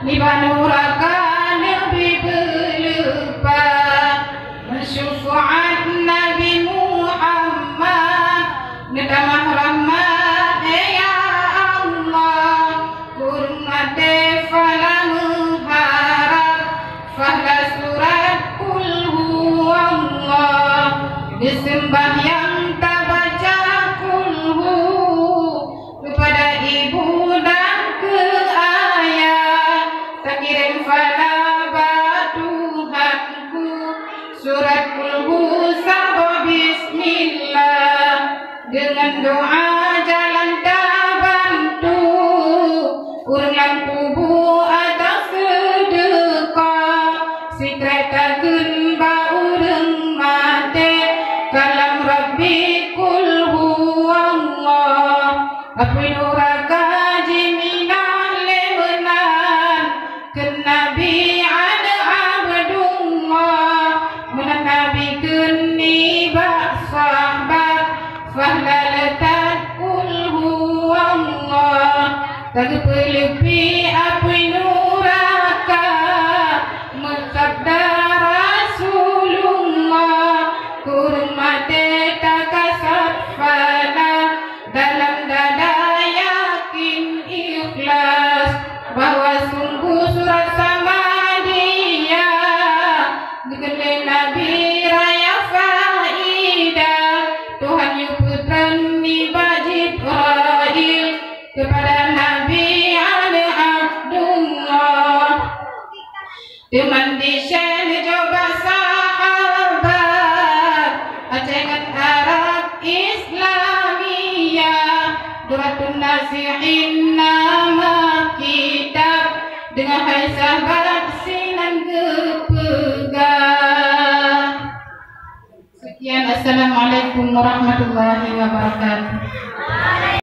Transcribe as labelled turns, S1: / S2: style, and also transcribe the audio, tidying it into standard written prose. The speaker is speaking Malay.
S1: Libanurakan lebih berlupa Mensyufuat Nabi Muhammad Nedamah rahmat ya Allah Kurmate fala mengharap Fahla surat kul huwallah Disembah yang tak baca kulhu kepada ibu dan ke ayah tak kirim falaba Tuhanku surat kulhu sabah bismillah dengan doa jalan tak bantu urang kubu atas sedekah sikreta genba urang mate kalam rabbi kul huwallah apoi nuraka jiminan lebenan ken nabi ada abdullah menan nabi keni bak sahabat fahla letat kul huwallah tak pelepi apoi nuraka mesabda rasulullah kurmate takasat fana dalam dada yakin ikhlas bahwa sungguh surat sama dia dikenal Nabi raya faidah Tuhan yu putran ni Jibril kepada Nabi ada Abdullah teman di share coba sahabat acengan Arab Islamiyah Duratun Nasihin nama kitab dengan hai sahabat sinan kepegang. Sekian, assalamualaikum warahmatullahi wabarakatuh.